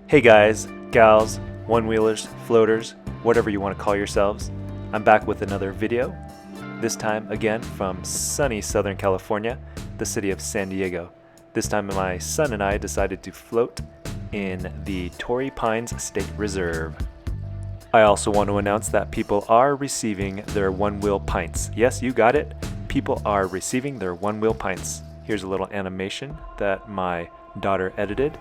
Hey guys, gals, one-wheelers, floaters, whatever you want to call yourselves. I'm back with another video, this time again from sunny Southern California, the city of San Diego. This time my son and I decided to float in the Torrey Pines State Reserve. I also want to announce that people are receiving their one-wheel pints. Yes, you got it. People are receiving their one-wheel pints. Here's a little animation that my daughter edited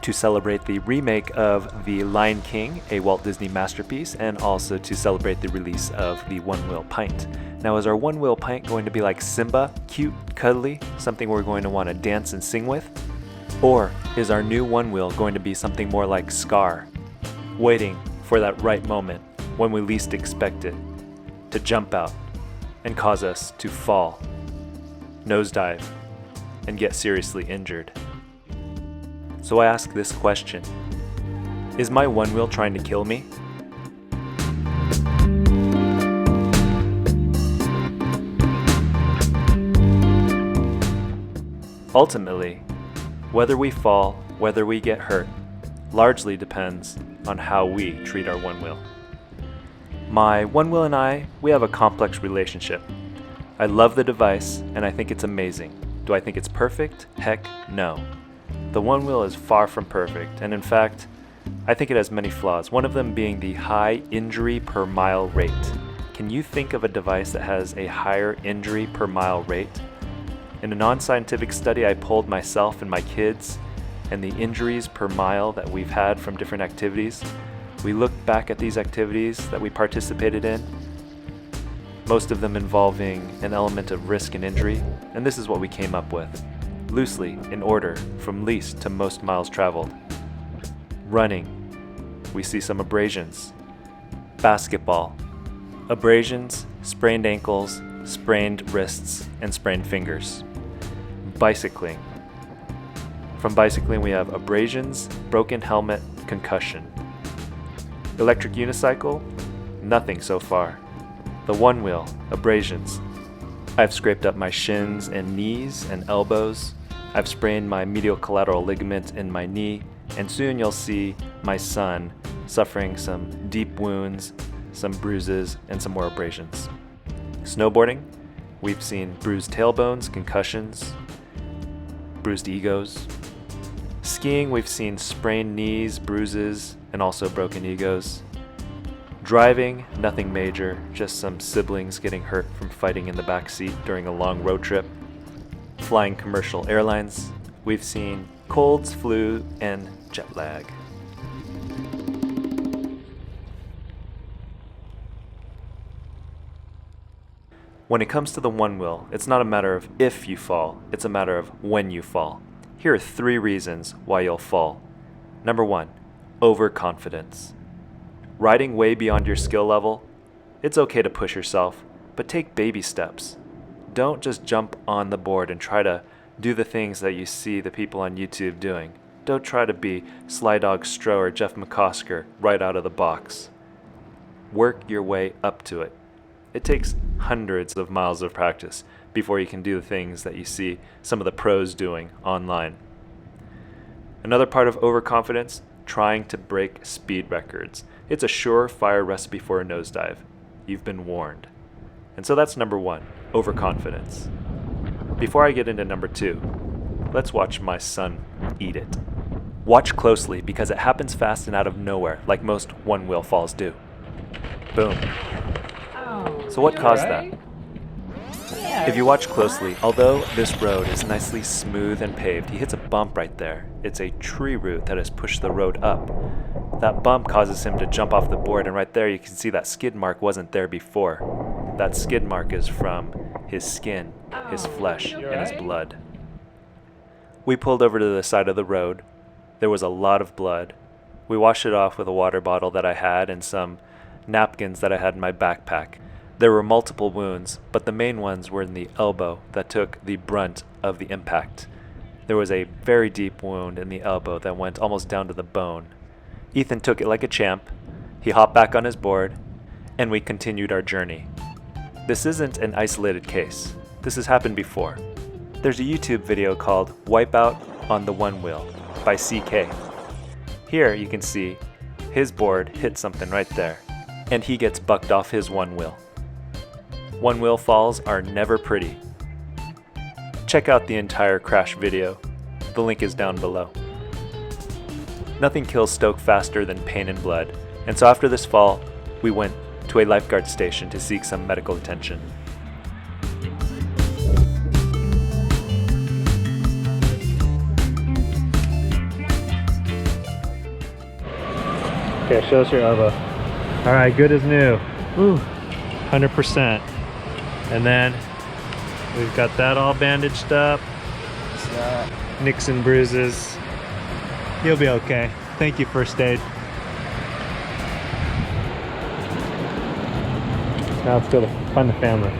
to celebrate the remake of The Lion King, a Walt Disney masterpiece, and also to celebrate the release of the one-wheel pint. Now, is our one-wheel pint going to be like Simba, cute, cuddly, something we're going to want to dance and sing with? Or is our new one-wheel going to be something more like Scar, waiting for that right moment when we least expect it, to jump out and cause us to fall, nosedive, and get seriously injured? So I ask this question: is my one-wheel trying to kill me? Ultimately, whether we fall, whether we get hurt, largely depends on how we treat our one-wheel. My one-wheel and I, we have a complex relationship. I love the device and I think it's amazing. Do I think it's perfect? Heck no. The one-wheel is far from perfect, and in fact, I think it has many flaws, one of them being the high injury per mile rate. Can you think of a device that has a higher injury per mile rate? In a non-scientific study, I polled myself and my kids, and the injuries per mile that we've had from different activities. We looked back at these activities that we participated in, most of them involving an element of risk and injury, and this is what we came up with. Loosely, in order, from least to most miles traveled. Running, we see some abrasions. Basketball, abrasions, sprained ankles, sprained wrists, and sprained fingers. Bicycling, from bicycling we have abrasions, broken helmet, concussion. Electric unicycle, nothing so far. The one-wheel, abrasions. I've scraped up my shins and knees and elbows. I've sprained my medial collateral ligament in my knee, and soon you'll see my son suffering some deep wounds, some bruises, and some more abrasions. Snowboarding, we've seen bruised tailbones, concussions, bruised egos. Skiing, we've seen sprained knees, bruises, and also broken egos. Driving, nothing major, just some siblings getting hurt from fighting in the back seat during a long road trip. Flying commercial airlines, we've seen colds, flu, and jet lag. When it comes to the one-wheel, it's not a matter of if you fall, it's a matter of when you fall. Here are 3 reasons why you'll fall. Number 1, overconfidence. Riding way beyond your skill level, it's okay to push yourself, but take baby steps. Don't just jump on the board and try to do the things that you see the people on YouTube doing. Don't try to be Sly Dog Stroh or Jeff McCosker right out of the box. Work your way up to it. It takes hundreds of miles of practice before you can do the things that you see some of the pros doing online. Another part of overconfidence, trying to break speed records. It's a surefire recipe for a nosedive. You've been warned. And so that's number 1, overconfidence. Before I get into number 2, let's watch my son eat it. Watch closely because it happens fast and out of nowhere, like most one-wheel falls do. Boom. So what caused that? If you watch closely, although this road is nicely smooth and paved, he hits a bump right there. It's a tree root that has pushed the road up. That bump causes him to jump off the board, and right there you can see that skid mark wasn't there before. That skid mark is from his skin, his flesh, and his blood. We pulled over to the side of the road. There was a lot of blood. We washed it off with a water bottle that I had and some napkins that I had in my backpack. There were multiple wounds, but the main ones were in the elbow that took the brunt of the impact. There was a very deep wound in the elbow that went almost down to the bone. Ethan took it like a champ. He hopped back on his board, and we continued our journey. This isn't an isolated case. This has happened before. There's a YouTube video called Wipeout on the One-Wheel by CK. Here you can see his board hit something right there, and he gets bucked off his one wheel. One wheel falls are never pretty. Check out the entire crash video. The link is down below. Nothing kills Stoke faster than pain and blood, and so after this fall, we went to a lifeguard station to seek some medical attention. Okay, show us your elbow. All right, good as new. Ooh, 100%. And then we've got that all bandaged up. Nicks and bruises. You'll be okay. Thank you, first aid. Now let's go find the family.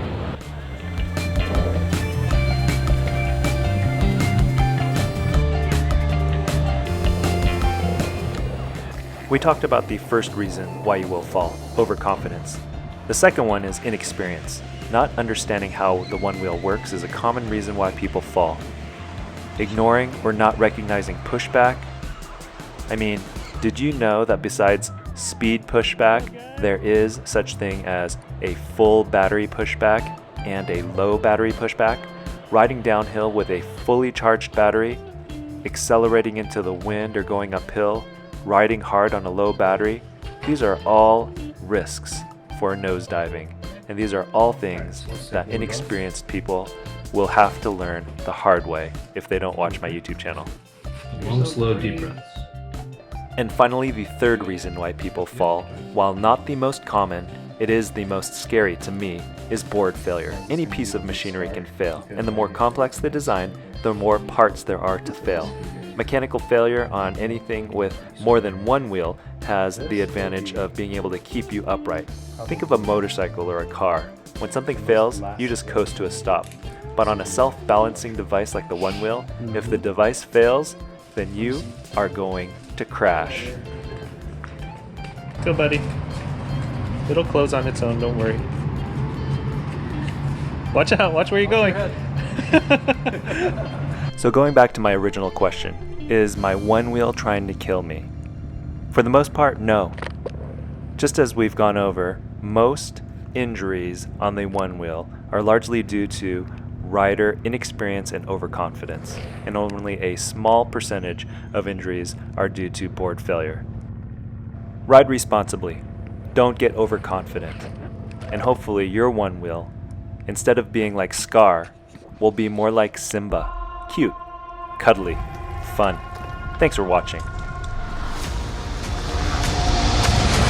We talked about the first reason why you will fall, overconfidence. The second one is inexperience. Not understanding how the one wheel works is a common reason why people fall. Ignoring or not recognizing pushback. I mean, did you know that besides speed pushback, there is such thing as a full battery pushback and a low battery pushback? Riding downhill with a fully charged battery, accelerating into the wind or going uphill, riding hard on a low battery, these are all risks for nosediving. And these are all things that inexperienced people will have to learn the hard way if they don't watch my YouTube channel. Long, slow, deep breaths. And finally, the third reason why people fall, while not the most common, it is the most scary to me, is board failure. Any piece of machinery can fail, and the more complex the design, the more parts there are to fail. Mechanical failure on anything with more than one wheel has the advantage of being able to keep you upright. Think of a motorcycle or a car. When something fails, you just coast to a stop. But on a self-balancing device like the one wheel, if the device fails, then you are going to crash. Go, buddy. It'll close on its own, don't worry. Watch out, watch where you're going. So going back to my original question, is my one wheel trying to kill me? For the most part, no. Just as we've gone over, most injuries on the one wheel are largely due to rider inexperience and overconfidence, and only a small percentage of injuries are due to board failure. Ride responsibly. Don't get overconfident. And hopefully your one wheel, instead of being like Scar, will be more like Simba. Cute, cuddly, fun. Thanks for watching.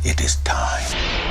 It is time.